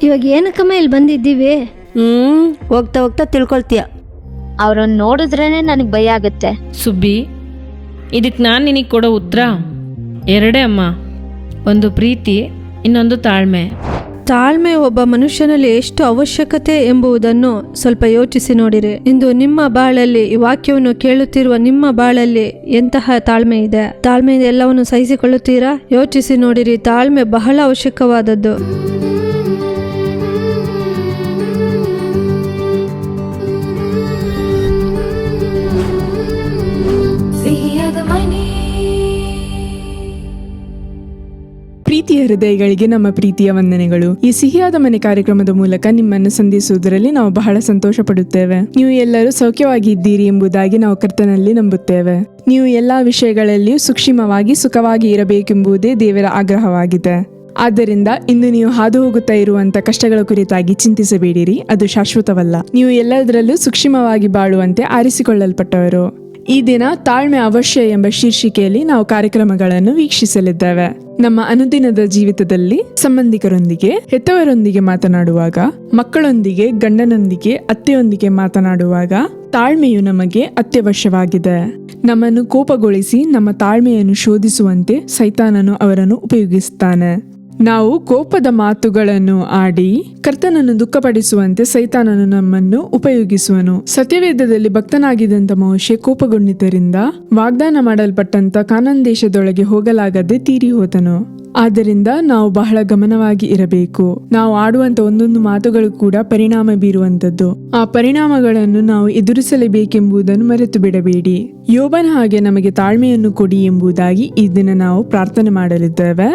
ಇವಾಗ ಏನಕ್ಕಮ್ಮ ಇಲ್ಲಿ ಬಂದಿದ್ದೀವಿ? ಹೋಗ್ತಾ ಹೋಗ್ತಾ ತಿಳ್ಕೊಳ್ತೀಯ. ಅವ್ರನ್ನ ನೋಡಿದ್ರೇನೆ ನನಗೆ ಭಯ ಆಗುತ್ತೆ. ಸುಬ್ಬಿ, ಇದಕ್ಕೆ ನಾನು ನಿನಗೆ ಕೊಡೋ ಉತ್ತರ ಎರಡೇ ಅಮ್ಮ. ಒಂದು ಪ್ರೀತಿ, ಇನ್ನೊಂದು ತಾಳ್ಮೆ. ತಾಳ್ಮೆ ಒಬ್ಬ ಮನುಷ್ಯನಲ್ಲಿ ಎಷ್ಟು ಅವಶ್ಯಕತೆ ಎಂಬುದನ್ನು ಸ್ವಲ್ಪ ಯೋಚಿಸಿ ನೋಡಿರಿ. ಇಂದು ನಿಮ್ಮ ಬಾಳಲ್ಲಿ ಈ ವಾಕ್ಯವನ್ನು ಕೇಳುತ್ತಿರುವ ನಿಮ್ಮ ಬಾಳಲ್ಲಿ ಎಂತಹ ತಾಳ್ಮೆ ಇದೆ? ತಾಳ್ಮೆಯಿಂದ ಎಲ್ಲವನ್ನು ಸಹಿಸಿಕೊಳ್ಳುತ್ತೀರಾ? ಯೋಚಿಸಿ ನೋಡಿರಿ. ತಾಳ್ಮೆ ಬಹಳ ಅವಶ್ಯಕವಾದದ್ದು. ಪ್ರೀತಿಯ ಹೃದಯಗಳಿಗೆ ನಮ್ಮ ಪ್ರೀತಿಯ ವಂದನೆಗಳು. ಈ ಸಿಹಿಯಾದ ಮನೆ ಕಾರ್ಯಕ್ರಮದ ಮೂಲಕ ನಿಮ್ಮನ್ನು ಸಂಧಿಸುವುದರಲ್ಲಿ ನಾವು ಬಹಳ ಸಂತೋಷ ಪಡುತ್ತೇವೆ. ನೀವು ಎಲ್ಲರೂ ಸೌಖ್ಯವಾಗಿ ಇದ್ದೀರಿ ಎಂಬುದಾಗಿ ನಾವು ಕರ್ತನಲ್ಲಿ ನಂಬುತ್ತೇವೆ. ನೀವು ಎಲ್ಲಾ ವಿಷಯಗಳಲ್ಲಿಯೂ ಸೂಕ್ಷ್ಮವಾಗಿ ಸುಖವಾಗಿ ಇರಬೇಕೆಂಬುದೇ ದೇವರ ಆಗ್ರಹವಾಗಿದೆ. ಆದ್ದರಿಂದ ಇಂದು ನೀವು ಹಾದು ಹೋಗುತ್ತಾ ಇರುವಂತ ಕಷ್ಟಗಳ ಕುರಿತಾಗಿ ಚಿಂತಿಸಬೇಡಿರಿ, ಅದು ಶಾಶ್ವತವಲ್ಲ. ನೀವು ಎಲ್ಲದರಲ್ಲೂ ಸೂಕ್ಷ್ಮವಾಗಿ ಬಾಳುವಂತೆ ಆರಿಸಿಕೊಳ್ಳಲ್ಪಟ್ಟವರು. ಈ ದಿನ ತಾಳ್ಮೆ ಅವಶ್ಯ ಎಂಬ ಶೀರ್ಷಿಕೆಯಲ್ಲಿ ನಾವು ಕಾರ್ಯಕ್ರಮಗಳನ್ನು ವೀಕ್ಷಿಸಲಿದ್ದೇವೆ. ನಮ್ಮ ಅನುದಿನದ ಜೀವಿತದಲ್ಲಿ ಸಂಬಂಧಿಕರೊಂದಿಗೆ, ಹೆತ್ತವರೊಂದಿಗೆ ಮಾತನಾಡುವಾಗ, ಮಕ್ಕಳೊಂದಿಗೆ, ಗಂಡನೊಂದಿಗೆ, ಅತ್ತೆಯೊಂದಿಗೆ ಮಾತನಾಡುವಾಗ ತಾಳ್ಮೆಯು ನಮಗೆ ಅತ್ಯವಶ್ಯವಾಗಿದೆ. ನಮ್ಮನ್ನು ಕೋಪಗೊಳಿಸಿ ನಮ್ಮ ತಾಳ್ಮೆಯನ್ನು ಶೋಧಿಸುವಂತೆ ಸೈತಾನನು ಅವರನ್ನು ಉಪಯೋಗಿಸುತ್ತಾನೆ. ನಾವು ಕೋಪದ ಮಾತುಗಳನ್ನು ಆಡಿ ಕರ್ತನನ್ನು ದುಃಖಪಡಿಸುವಂತೆ ಸೈತಾನನು ನಮ್ಮನ್ನು ಉಪಯೋಗಿಸುವನು. ಸತ್ಯವೇದದಲ್ಲಿ ಭಕ್ತನಾಗಿದ್ದಂತ ಮೋಶೆ ಕೋಪಗೊಂಡಿದ್ದರಿಂದ ವಾಗ್ದಾನ ಮಾಡಲ್ಪಟ್ಟಂತ ಕಾನಾನ್ ದೇಶದೊಳಗೆ ಹೋಗಲಾಗದೆ ತೀರಿ ಹೋದನು. ಆದ್ದರಿಂದ ನಾವು ಬಹಳ ಗಮನವಾಗಿ ಇರಬೇಕು. ನಾವು ಆಡುವಂತ ಒಂದೊಂದು ಮಾತುಗಳು ಕೂಡ ಪರಿಣಾಮ ಬೀರುವಂತದ್ದು. ಆ ಪರಿಣಾಮಗಳನ್ನು ನಾವು ಎದುರಿಸಲೇಬೇಕೆಂಬುದನ್ನು ಮರೆತು ಬಿಡಬೇಡಿ. ಯೋಬನ ಹಾಗೆ ನಮಗೆ ತಾಳ್ಮೆಯನ್ನು ಕೊಡಿ ಎಂಬುದಾಗಿ ಈ ದಿನ ನಾವು ಪ್ರಾರ್ಥನೆ ಮಾಡಲಿದ್ದೇವೆ.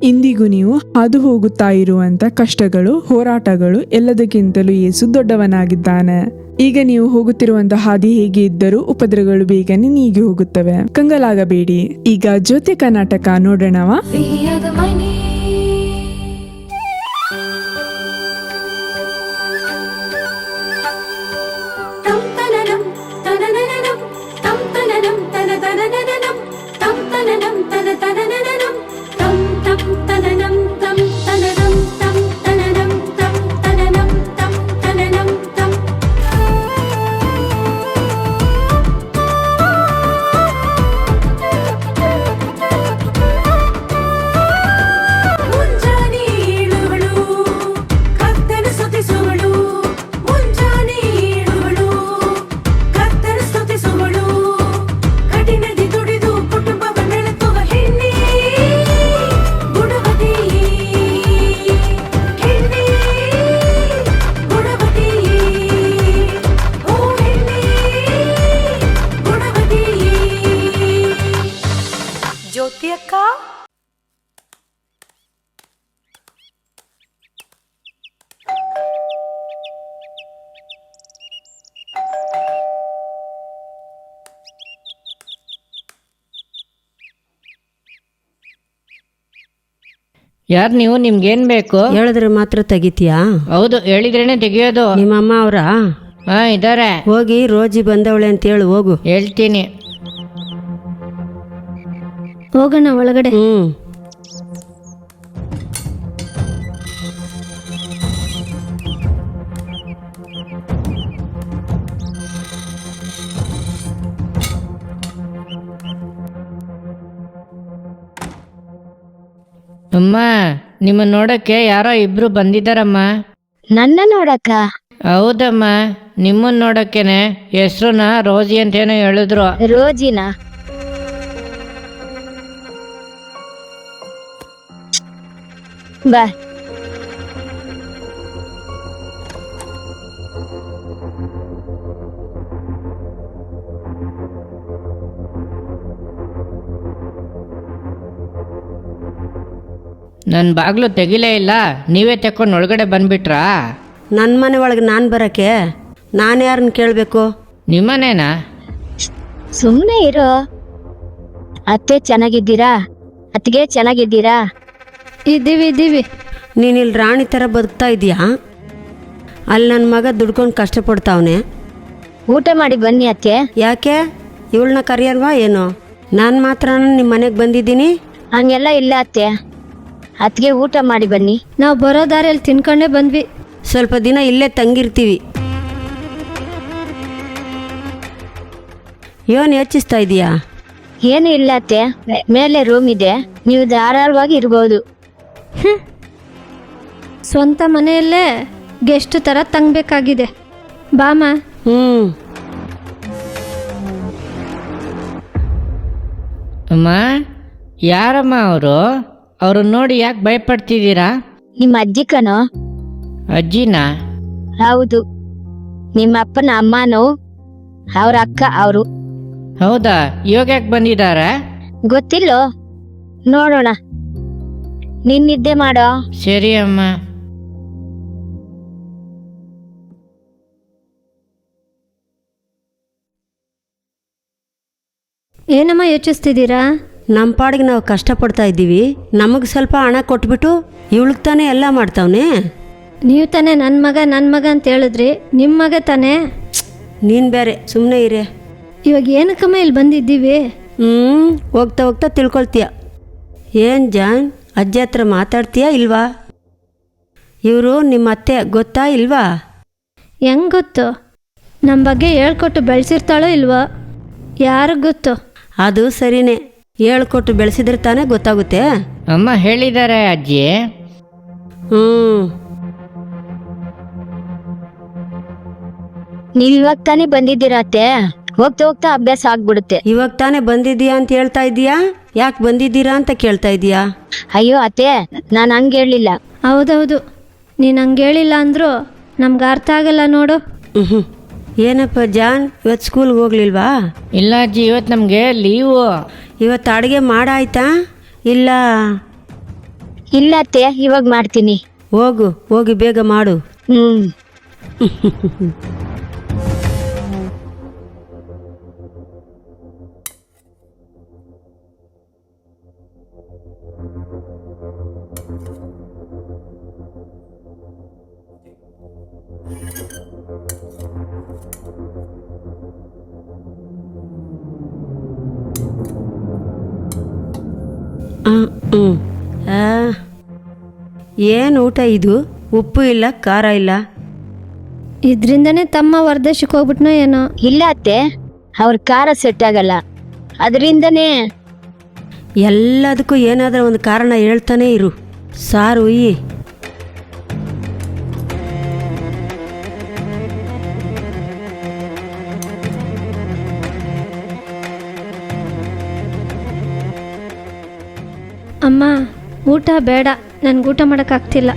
ಇಂದಿಗೂ ನೀವು ಹಾದು ಹೋಗುತ್ತಾ ಇರುವಂತ ಕಷ್ಟಗಳು, ಹೋರಾಟಗಳು ಎಲ್ಲದಕ್ಕಿಂತಲೂ ಯೇಸು ದೊಡ್ಡವನಾಗಿದ್ದಾನೆ. ಈಗ ನೀವು ಹೋಗುತ್ತಿರುವಂತಹ ಹಾದಿ ಹೇಗೆ ಇದ್ದರೂ ಉಪದ್ರವಗಳು ಬೇಗನೆ ನೀಗಿ ಹೋಗುತ್ತವೆ. ಕಂಗಲಾಗಬೇಡಿ. ಈಗ ಜ್ಯೋತಿ ಕರ್ನಾಟಕ ನೋಡೋಣವಾ? ಯಾರು ನೀವು? ನಿಮ್ಗೇನ್ ಬೇಕು? ಹೇಳಿದ್ರೆ ಮಾತ್ರ ತೆಗಿತೀಯಾ? ಹೌದು, ಹೇಳಿದ್ರೇನೆ ತೆಗಿಯೋದು. ನಿಮ್ಮಮ್ಮ ಅವರ? ಹಾ, ಇದಾರೆ. ಹೋಗಿ ರೋಜಿ ಬಂದವಳೆ ಅಂತ ಹೇಳು. ಹೋಗು. ಹೇಳ್ತೀನಿ. ಹೋಗೋಣ ಒಳಗಡೆ. ಅಮ್ಮ, ನಿಮ್ಮ ನೋಡಕ್ಕೆ ಯಾರೋ ಇಬ್ರು ಬಂದಿದ್ದಾರಮ್ಮ. ನನ್ನ ನೋಡಕ್ಕ? ಹೌದಮ್ಮ, ನಿಮ್ಮನ್ನ ನೋಡಕ್ಕೇನೆ. ಹೆಸ್ರುನ ರೋಜಿ ಅಂತೇನೋ ಹೇಳಿದ್ರು. ರೋಜಿನ? ಬಾ. ನನ್ನ ಬಾಗ್ಲು ತೆಗಿಲೇ ಇಲ್ಲ, ನೀವೇ ತೆಕ್ಕೊಂಡು ಒಳಗಡೆ ಬಂದ್ಬಿಟ್ರಾ? ನನ್ನ ಮನೆ ಒಳಗೆ ನಾನು ಬರೋಕ್ಕೆ ನಾನು ಯಾರನ್ನ ಕೇಳಬೇಕು? ನಿಮ್ಮನೇನಾ? ಸುಮ್ಮನೆ ಇರೋ. ಅತ್ತೆ ಚೆನ್ನಾಗಿದ್ದೀರಾ? ಅತ್ತಿಗೆ ಚೆನ್ನಾಗಿದ್ದೀರಾ? ಇದ್ದೀವಿ. ನೀನು ಇಲ್ಲಿ ರಾಣಿ ಥರ ಬದುಕ್ತಾ ಇದೀಯಾ? ಅಲ್ಲಿ ನನ್ನ ಮಗ ದುಡ್ಕೊಂಡು ಕಷ್ಟಪಡ್ತಾವನೆ. ಊಟ ಮಾಡಿ ಬನ್ನಿ ಅತ್ತೆ. ಯಾಕೆ ಇವಳನ್ನ ಕರೆಯಲ್ವಾ ಏನು? ನಾನು ಮಾತ್ರ ನಿಮ್ಮ ಮನೆಗೆ ಬಂದಿದ್ದೀನಿ. ಹಂಗೆಲ್ಲ ಇಲ್ಲ ಅತ್ತೆ. ಅತ್ತಿಗೆ ಊಟ ಮಾಡಿ ಬನ್ನಿ. ನಾವು ಬರೋ ದಾರಿಯಲ್ಲಿ ತಿನ್ಕೊಂಡೇ ಬಂದ್ವಿ. ಸ್ವಲ್ಪ ದಿನ ಇಲ್ಲೇ ತಂಗಿರ್ತೀವಿ. ಏನು ಯೋಚಿಸ್ತಾ ಇದೀಯಾ? ಏನು ಇಲ್ಲ ಅತ್ತೆ, ಮೇಲೆ ರೂಮ್ ಇದೆ, ನೀವು ಧಾರಾಳವಾಗಿ ಇರ್ಬೋದು. ಸ್ವಂತ ಮನೆಯಲ್ಲೇ ಗೆಸ್ಟ್ ಥರ ತಂಗಬೇಕಾಗಿದೆ. ಬಾಮ. ಅಮ್ಮ, ಯಾರಮ್ಮ ಅವರು? ಅವ್ರನ್ನ ನೋಡಿ ಯಾಕೆ ಭಯಪಡ್ತಿದ್ದೀರಾ? ನಿಮ್ಮ ಅಜ್ಜಿ ಕಣೋ. ಅಜ್ಜಿನಾ? ಹೌದು, ನಿಮ್ಮ ಅಪ್ಪನ ಅಮ್ಮನೂ ಅವ್ರ ಅಕ್ಕ ಅವರು. ಹೌದಾ? ಇವಾಗ ಯಾಕೆ ಬಂದಿದ್ದಾರೆ? ಗೊತ್ತಿಲ್ಲೋ, ನೋಡೋಣ. ನೀನ್ ನಿದ್ದೆ ಮಾಡೋ. ಸರಿ ಅಮ್ಮ. ಏನಮ್ಮ ಯೋಚಿಸ್ತಿದ್ದೀರಾ? ನಮ್ಮ ಪಾಡಿಗೆ ನಾವು ಕಷ್ಟಪಡ್ತಾ ಇದ್ದೀವಿ, ನಮಗೆ ಸ್ವಲ್ಪ ಹಣ ಕೊಟ್ಬಿಟ್ಟು ಇವಳಿಗೆ ತಾನೇ ಎಲ್ಲ ಮಾಡ್ತಾವನೆ. ನೀವು ತಾನೇ ನನ್ನ ಮಗ ಅಂತ ಹೇಳಿದ್ರಿ. ನಿಮ್ಮ ಮಗ ತಾನೇ. ನೀನು ಬೇರೆ ಸುಮ್ಮನೆ ಇರೇ. ಇವಾಗ ಏನಕ್ಕಮ್ಮ ಇಲ್ಲಿ ಬಂದಿದ್ದೀವಿ? ಹೋಗ್ತಾ ಹೋಗ್ತಾ ತಿಳ್ಕೊಳ್ತೀಯ. ಏನು ಜಾನ್, ಅಜ್ಜಿ ಹತ್ರ ಮಾತಾಡ್ತೀಯಾ ಇಲ್ವಾ? ಇವರು ನಿಮ್ಮ ಅತ್ತೆ ಗೊತ್ತಾ ಇಲ್ವಾ? ಹೆಂಗೆ ಗೊತ್ತು? ನಮ್ಮ ಬಗ್ಗೆ ಹೇಳ್ಕೊಟ್ಟು ಬೆಳೆಸಿರ್ತಾಳೋ ಇಲ್ವೋ? ಯಾರಿಗೆ ಗೊತ್ತು? ಅದು ಸರಿನೇ, ಹೇಳ್ಕೊಟ್ಟು ಬೆಳೆಸಿದ್ರೆ ತಾನೇ ಗೊತ್ತಾಗುತ್ತೆ. ಅಮ್ಮ ಹೇಳಿದ್ದಾರೆ ಅಜ್ಜಿ. ನೀವ್ ಇವಾಗ ತಾನೇ ಬಂದಿದ್ದೀರಾ ಅತ್ತೆ, ಹೋಗ್ತಾ ಹೋಗ್ತಾ ಅಭ್ಯಾಸ ಆಗ್ಬಿಡುತ್ತೆ. ಇವಾಗ ತಾನೇ ಬಂದಿದ್ದೀಯಾ ಅಂತ ಹೇಳ್ತಾ ಇದ್ದೀಯಾ? ಯಾಕೆ ಬಂದಿದ್ದೀರಾ ಅಂತ ಕೇಳ್ತಾ ಇದೀಯಾ? ಅಯ್ಯೋ ಅತ್ತೆ, ನಾನು ಹಂಗೆ ಹೇಳಿಲ್ಲ. ಹೌದೌದು, ನೀನು ಹಂಗೆ ಹೇಳಿಲ್ಲ ಅಂದರೂ ನಮ್ಗೆ ಅರ್ಥ ಆಗಲ್ಲ ನೋಡು. ಏನಪ್ಪ ಜಾನ್, ಇವತ್ತು ಸ್ಕೂಲ್ಗೆ ಹೋಗ್ಲಿಲ್ವಾ? ಇಲ್ಲ ಅಜ್ಜಿ, ಇವತ್ತು ನಮಗೆ ಲೀವು. ಇವತ್ತು ಅಡುಗೆ ಮಾಡಾಯ್ತಾ? ಇಲ್ಲ ಇಲ್ಲ ಅತ್ತೆ, ಇವಾಗ ಮಾಡ್ತೀನಿ. ಹೋಗಿ ಬೇಗ ಮಾಡು. ಏನು ಊಟ ಇದು? ಉಪ್ಪು ಇಲ್ಲ, ಖಾರ ಇಲ್ಲ. ಇದರಿಂದನೇ ತಮ್ಮ ಹೊರದೇಶಕ್ಕೆ ಹೋಗ್ಬಿಟ್ನೋ ಏನೋ. ಇಲ್ಲ ಅತ್ತೆ, ಅವ್ರ ಖಾರ ಸೆಟ್ ಆಗಲ್ಲ, ಅದರಿಂದನೇ. ಎಲ್ಲದಕ್ಕೂ ಏನಾದರೂ ಒಂದು ಕಾರಣ ಹೇಳ್ತಾನೆ ಇರು. ಸಾರು ಉಯ್ಯಿ. ಅಮ್ಮ, ಊಟ ಬೇಡ, ನನಗೆ ಊಟ ಮಾಡೋಕ್ಕಾಗ್ತಿಲ್ಲ.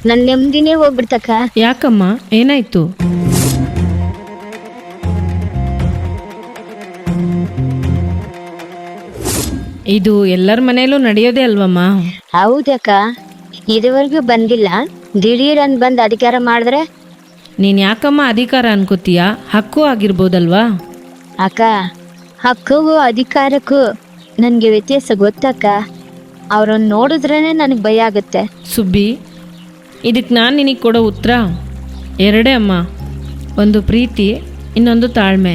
ನನ್ನ ನೆಮ್ಮದಿನೇ ಹೋಗ್ಬಿಡ್ತಕ್ಕ. ಯಾಕಮ್ಮ, ಏನಾಯ್ತು? ಇದು ಎಲ್ಲರ ಮನೆಯಲ್ಲೂ ನಡೆಯೋದೇ ಅಲ್ವಮ್ಮ? ಹೌದಕ್ಕ, ಇದುವರೆಗೂ ಬಂದಿಲ್ಲ, ದಿಢೀರನ್ ಬಂದು ಅಧಿಕಾರ ಮಾಡಿದ್ರೆ. ನೀನು ಯಾಕಮ್ಮ ಅಧಿಕಾರ ಅನ್ಕೋತೀಯ? ಹಕ್ಕು ಆಗಿರ್ಬೋದಲ್ವಾ? ಅಕ್ಕ, ಹಕ್ಕಿಗೂ ಅಧಿಕಾರಕ್ಕೂ ನನಗೆ ವ್ಯತ್ಯಾಸ ಗೊತ್ತಕ್ಕ. ಅವ್ರನ್ನ ನೋಡಿದ್ರೇನೆ ನನಗೆ ಭಯ ಆಗುತ್ತೆ. ಸುಬ್ಬಿ, ಇದಕ್ಕೆ ನಾನು ನಿನಗೆ ಕೊಡೋ ಉತ್ತರ ಎರಡೇ ಅಮ್ಮ. ಒಂದು ಪ್ರೀತಿ, ಇನ್ನೊಂದು ತಾಳ್ಮೆ.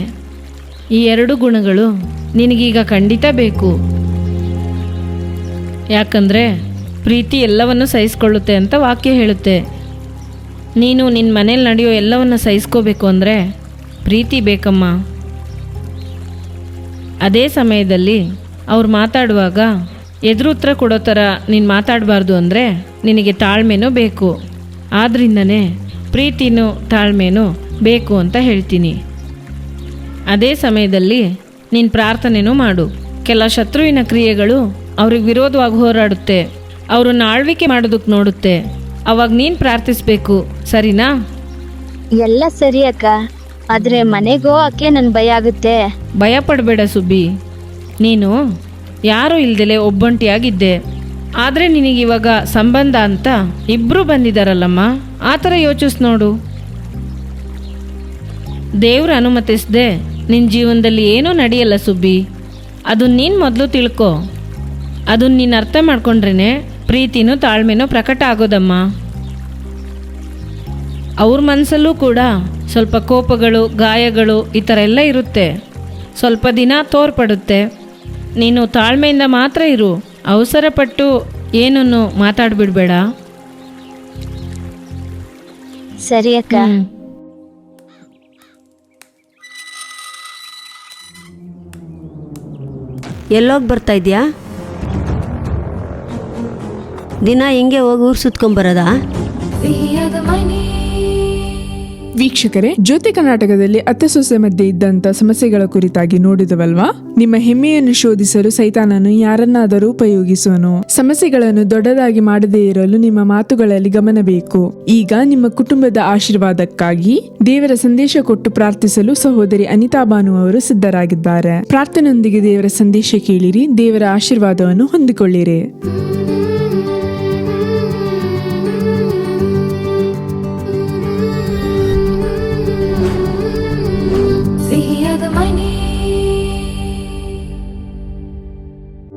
ಈ ಎರಡು ಗುಣಗಳು ನಿನಗೀಗ ಖಂಡಿತ ಬೇಕು. ಯಾಕಂದರೆ ಪ್ರೀತಿ ಎಲ್ಲವನ್ನು ಸಹಿಸ್ಕೊಳ್ಳುತ್ತೆ ಅಂತ ವಾಕ್ಯ ಹೇಳುತ್ತೆ. ನೀನು ನಿನ್ನ ಮನೇಲಿ ನಡೆಯೋ ಎಲ್ಲವನ್ನು ಸಹಿಸ್ಕೋಬೇಕು ಅಂದರೆ ಪ್ರೀತಿ ಬೇಕಮ್ಮ. ಅದೇ ಸಮಯದಲ್ಲಿ ಅವ್ರು ಮಾತಾಡುವಾಗ ಎದುರು ಉತ್ತರ ಕೊಡೋ ಥರ ನೀನು ಮಾತಾಡಬಾರ್ದು ಅಂದರೆ ನಿನಗೆ ತಾಳ್ಮೆನೂ ಬೇಕು. ಆದ್ದರಿಂದನೇ ಪ್ರೀತಿನೂ ತಾಳ್ಮೆನೂ ಬೇಕು ಅಂತ ಹೇಳ್ತೀನಿ. ಅದೇ ಸಮಯದಲ್ಲಿ ನೀನು ಪ್ರಾರ್ಥನೆನೂ ಮಾಡು. ಕೆಲ ಶತ್ರುವಿನ ಕ್ರಿಯೆಗಳು ಅವ್ರಿಗೆ ವಿರೋಧವಾಗಿ ಹೋರಾಡುತ್ತೆ, ಅವ್ರನ್ನ ಆಳ್ವಿಕೆ ಮಾಡೋದಕ್ಕೆ ನೋಡುತ್ತೆ. ಅವಾಗ ನೀನು ಪ್ರಾರ್ಥಿಸ್ಬೇಕು, ಸರಿನಾ? ಎಲ್ಲ ಸರಿ ಅಕ್ಕ, ಆದರೆ ಮನೆಗೆ ಹೋಗಕ್ಕೆ ನನ್ ಭಯ ಆಗುತ್ತೆ. ಭಯ ಪಡಬೇಡ ಸುಬ್ಬಿ. ನೀನು ಯಾರೂ ಇಲ್ದಲೆ ಒಬ್ಬಂಟಿಯಾಗಿದ್ದೆ. ಆದರೆ ನಿನಗಿವಾಗ ಸಂಬಂಧ ಅಂತ ಇಬ್ಬರು ಬಂದಿದ್ದಾರಲ್ಲಮ್ಮ, ಆ ಥರ ಯೋಚಿಸ್ ನೋಡು. ದೇವ್ರು ಅನುಮತಿಸದೆ ನಿನ್ನ ಜೀವನದಲ್ಲಿ ಏನೂ ನಡೆಯಲ್ಲ ಸುಬ್ಬಿ. ಅದನ್ನ ನೀನು ಮೊದಲು ತಿಳ್ಕೊ. ಅದನ್ನ ನೀನು ಅರ್ಥ ಮಾಡ್ಕೊಂಡ್ರೇ ಪ್ರೀತಿನೂ ತಾಳ್ಮೆನೂ ಪ್ರಕಟ ಆಗೋದಮ್ಮ. ಅವ್ರ ಮನಸ್ಸಲ್ಲೂ ಕೂಡ ಸ್ವಲ್ಪ ಕೋಪಗಳು, ಗಾಯಗಳು ಈ ಥರ ಎಲ್ಲ ಇರುತ್ತೆ. ಸ್ವಲ್ಪ ದಿನ ತೋರ್ಪಡುತ್ತೆ. ನೀನು ತಾಳ್ಮೆಯಿಂದ ಮಾತ್ರ ಇರು. ಅವಸರಪಟ್ಟು ಏನನ್ನು ಮಾತಾಡ್ಬಿಡ್ಬೇಡ. ಸರಿ ಅಕ್ಕ. ಎಲ್ಲೋಗಿ ಬರ್ತಾ ಇದೆಯಾ? ದಿನ ಹಿಂಗೆ ಹೋಗಿ ಊರು ಸುತ್ಕೊಂಬರೋದಾ? ವೀಕ್ಷಕರೇ, ಜ್ಯೋತಿ ಕರ್ನಾಟಕದಲ್ಲಿ ಅತ್ತೆ ಸೊಸೆ ಮಧ್ಯೆ ಇದ್ದಂಥ ಸಮಸ್ಯೆಗಳ ಕುರಿತಾಗಿ ನೋಡಿದವಲ್ವಾ? ನಿಮ್ಮ ಹೆಮ್ಮೆಯನ್ನು ಶೋಧಿಸಲು ಸೈತಾನನು ಯಾರನ್ನಾದರೂ ಉಪಯೋಗಿಸುವನು. ಸಮಸ್ಯೆಗಳನ್ನು ದೊಡ್ಡದಾಗಿ ಮಾಡದೇ ಇರಲು ನಿಮ್ಮ ಮಾತುಗಳಲ್ಲಿ ಗಮನ ಬೇಕು. ಈಗ ನಿಮ್ಮ ಕುಟುಂಬದ ಆಶೀರ್ವಾದಕ್ಕಾಗಿ ದೇವರ ಸಂದೇಶ ಕೊಟ್ಟು ಪ್ರಾರ್ಥಿಸಲು ಸಹೋದರಿ ಅನಿತಾ ಬಾನು ಅವರು ಸಿದ್ಧರಾಗಿದ್ದಾರೆ. ಪ್ರಾರ್ಥನೆಯೊಂದಿಗೆ ದೇವರ ಸಂದೇಶ ಕೇಳಿರಿ, ದೇವರ ಆಶೀರ್ವಾದವನ್ನು ಹೊಂದಿಕೊಳ್ಳಿರಿ.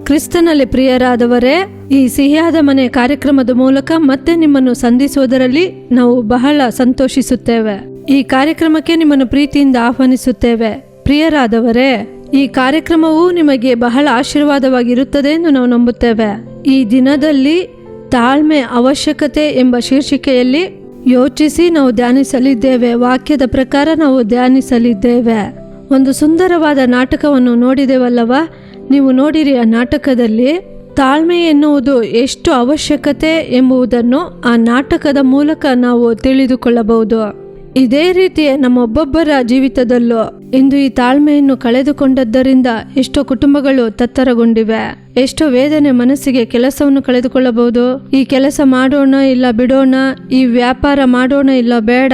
ಕ್ರಿಸ್ತನಲ್ಲಿ ಪ್ರಿಯರಾದವರೇ, ಈ ಸಿಹಿಯಾದ ಮನೆ ಕಾರ್ಯಕ್ರಮದ ಮೂಲಕ ಮತ್ತೆ ನಿಮ್ಮನ್ನು ಸಂಧಿಸುವುದರಲ್ಲಿ ನಾವು ಬಹಳ ಸಂತೋಷಿಸುತ್ತೇವೆ. ಈ ಕಾರ್ಯಕ್ರಮಕ್ಕೆ ನಿಮ್ಮನ್ನು ಪ್ರೀತಿಯಿಂದ ಆಹ್ವಾನಿಸುತ್ತೇವೆ. ಪ್ರಿಯರಾದವರೇ, ಈ ಕಾರ್ಯಕ್ರಮವು ನಿಮಗೆ ಬಹಳ ಆಶೀರ್ವಾದವಾಗಿರುತ್ತದೆ ಎಂದು ನಾವು ನಂಬುತ್ತೇವೆ. ಈ ದಿನದಲ್ಲಿ ತಾಳ್ಮೆ ಅವಶ್ಯಕತೆ ಎಂಬ ಶೀರ್ಷಿಕೆಯಲ್ಲಿ ಯೋಚಿಸಿ ನಾವು ಧ್ಯಾನಿಸಲಿದ್ದೇವೆ. ವಾಕ್ಯದ ಪ್ರಕಾರ ನಾವು ಧ್ಯಾನಿಸಲಿದ್ದೇವೆ. ಒಂದು ಸುಂದರವಾದ ನಾಟಕವನ್ನು ನೋಡಿದೆವಲ್ಲವಾ? ನೀವು ನೋಡಿರಿ, ಆ ನಾಟಕದಲ್ಲಿ ತಾಳ್ಮೆ ಎನ್ನುವುದು ಎಷ್ಟು ಅವಶ್ಯಕತೆ ಎಂಬುದನ್ನು ಆ ನಾಟಕದ ಮೂಲಕ ನಾವು ತಿಳಿದುಕೊಳ್ಳಬಹುದು. ಇದೇ ರೀತಿಯ ನಮ್ಮೊಬ್ಬೊಬ್ಬರ ಜೀವಿತದಲ್ಲೂ ಇಂದು ಈ ತಾಳ್ಮೆಯನ್ನು ಕಳೆದುಕೊಂಡದ್ದರಿಂದ ಎಷ್ಟೋ ಕುಟುಂಬಗಳು ತತ್ತರಗೊಂಡಿವೆ. ಎಷ್ಟೋ ವೇದನೆ, ಮನಸ್ಸಿಗೆ ಕೆಲಸವನ್ನು ಕಳೆದುಕೊಳ್ಳಬಹುದು. ಈ ಕೆಲಸ ಮಾಡೋಣ ಇಲ್ಲ ಬಿಡೋಣ, ಈ ವ್ಯಾಪಾರ ಮಾಡೋಣ ಇಲ್ಲ ಬೇಡ,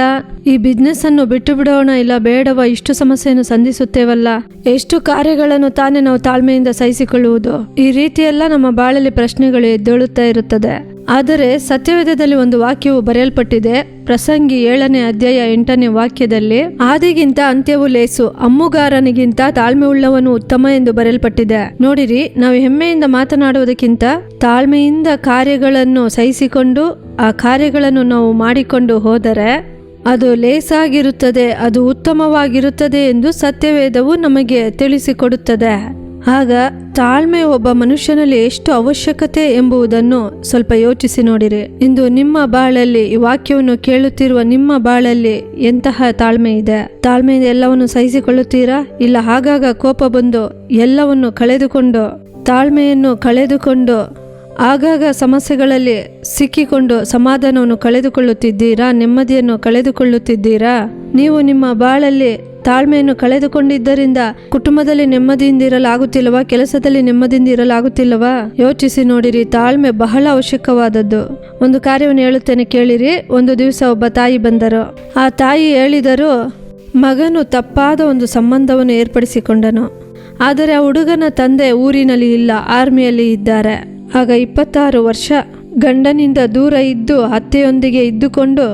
ಈ ಬಿಸ್ನೆಸ್ ಅನ್ನು ಬಿಟ್ಟು ಬಿಡೋಣ ಇಲ್ಲ ಬೇಡವ, ಇಷ್ಟು ಸಮಸ್ಯೆಯನ್ನು ಸಂಧಿಸುತ್ತೇವಲ್ಲ. ಎಷ್ಟು ಕಾರ್ಯಗಳನ್ನು ತಾನೇ ನಾವು ತಾಳ್ಮೆಯಿಂದ ಸಹಿಸಿಕೊಳ್ಳುವುದು. ಈ ರೀತಿಯೆಲ್ಲ ನಮ್ಮ ಬಾಳಲ್ಲಿ ಪ್ರಶ್ನೆಗಳು ಎದ್ದೇಳುತ್ತಾ ಇರುತ್ತದೆ. ಆದರೆ ಸತ್ಯವೇದದಲ್ಲಿ ಒಂದು ವಾಕ್ಯವು ಬರೆಯಲ್ಪಟ್ಟಿದೆ. ಪ್ರಸಂಗಿ 7ನೇ ಅಧ್ಯಾಯ 8ನೇ ವಾಕ್ಯದಲ್ಲಿ, ಆದಿಗಿಂತ ಅಂತ್ಯವು ಲೇಸು, ಅಮ್ಮುಗಾರನಿಗಿಂತ ತಾಳ್ಮೆ ಉಳ್ಳವನು ಉತ್ತಮ ಎಂದು ಬರೆಯಲ್ಪಟ್ಟಿದೆ. ನೋಡಿರಿ, ನಾವು ಹೆಮ್ಮೆಯಿಂದ ಮಾತನಾಡುವುದಕ್ಕಿಂತ ತಾಳ್ಮೆಯಿಂದ ಕಾರ್ಯಗಳನ್ನು ಸಹಿಸಿಕೊಂಡು ಆ ಕಾರ್ಯಗಳನ್ನು ನಾವು ಮಾಡಿಕೊಂಡು ಹೋದರೆ ಅದು ಲೇಸಾಗಿರುತ್ತದೆ, ಅದು ಉತ್ತಮವಾಗಿರುತ್ತದೆ ಎಂದು ಸತ್ಯವೇದವು ನಮಗೆ ತಿಳಿಸಿಕೊಡುತ್ತದೆ. ಆಗ ತಾಳ್ಮೆ ಒಬ್ಬ ಮನುಷ್ಯನಲ್ಲಿ ಎಷ್ಟು ಅವಶ್ಯಕತೆ ಎಂಬುದನ್ನು ಸ್ವಲ್ಪ ಯೋಚಿಸಿ ನೋಡಿರಿ. ಇಂದು ನಿಮ್ಮ ಬಾಳಲ್ಲಿ, ಈ ವಾಕ್ಯವನ್ನು ಕೇಳುತ್ತಿರುವ ನಿಮ್ಮ ಬಾಳಲ್ಲಿ ಎಂತಹ ತಾಳ್ಮೆ ಇದೆ? ತಾಳ್ಮೆಯಿಂದ ಎಲ್ಲವನ್ನು ಸಹಿಸಿಕೊಳ್ಳುತ್ತೀರಾ? ಇಲ್ಲ ಆಗಾಗ ಕೋಪ ಬಂದು ಎಲ್ಲವನ್ನು ಕಳೆದುಕೊಂಡು, ತಾಳ್ಮೆಯನ್ನು ಕಳೆದುಕೊಂಡು ಆಗಾಗ ಸಮಸ್ಯೆಗಳಲ್ಲಿ ಸಿಕ್ಕಿಕೊಂಡು ಸಮಾಧಾನವನ್ನು ಕಳೆದುಕೊಳ್ಳುತ್ತಿದ್ದೀರಾ? ನೆಮ್ಮದಿಯನ್ನು ಕಳೆದುಕೊಳ್ಳುತ್ತಿದ್ದೀರಾ? ನೀವು ನಿಮ್ಮ ಬಾಳಲ್ಲಿ ತಾಳ್ಮೆಯನ್ನು ಕಳೆದುಕೊಂಡಿದ್ದರಿಂದ ಕುಟುಂಬದಲ್ಲಿ ನೆಮ್ಮದಿಯಿಂದ ಇರಲಾಗುತ್ತಿಲ್ಲವಾ? ಕೆಲಸದಲ್ಲಿ ನೆಮ್ಮದಿಯಿಂದ ಇರಲಾಗುತ್ತಿಲ್ಲವಾ? ಯೋಚಿಸಿ ನೋಡಿರಿ. ತಾಳ್ಮೆ ಬಹಳ ಅವಶ್ಯಕವಾದದ್ದು. ಒಂದು ಕಾರ್ಯವನ್ನು ಹೇಳುತ್ತೇನೆ, ಕೇಳಿರಿ. ಒಂದು ದಿವಸ ಒಬ್ಬ ತಾಯಿ ಬಂದರು. ಆ ತಾಯಿ ಹೇಳಿದರು, ಮಗನು ತಪ್ಪಾದ ಒಂದು ಸಂಬಂಧವನ್ನು ಏರ್ಪಡಿಸಿಕೊಂಡನು. ಆದರೆ ಆ ಹುಡುಗನ ತಂದೆ ಊರಿನಲ್ಲಿ ಇಲ್ಲ, ಆರ್ಮಿಯಲ್ಲಿ ಇದ್ದಾರೆ. ಆಗ 26 ವರ್ಷ ಗಂಡನಿಂದ ದೂರ ಇದ್ದು ಅತ್ತೆಯೊಂದಿಗೆ ಇದ್ದುಕೊಂಡು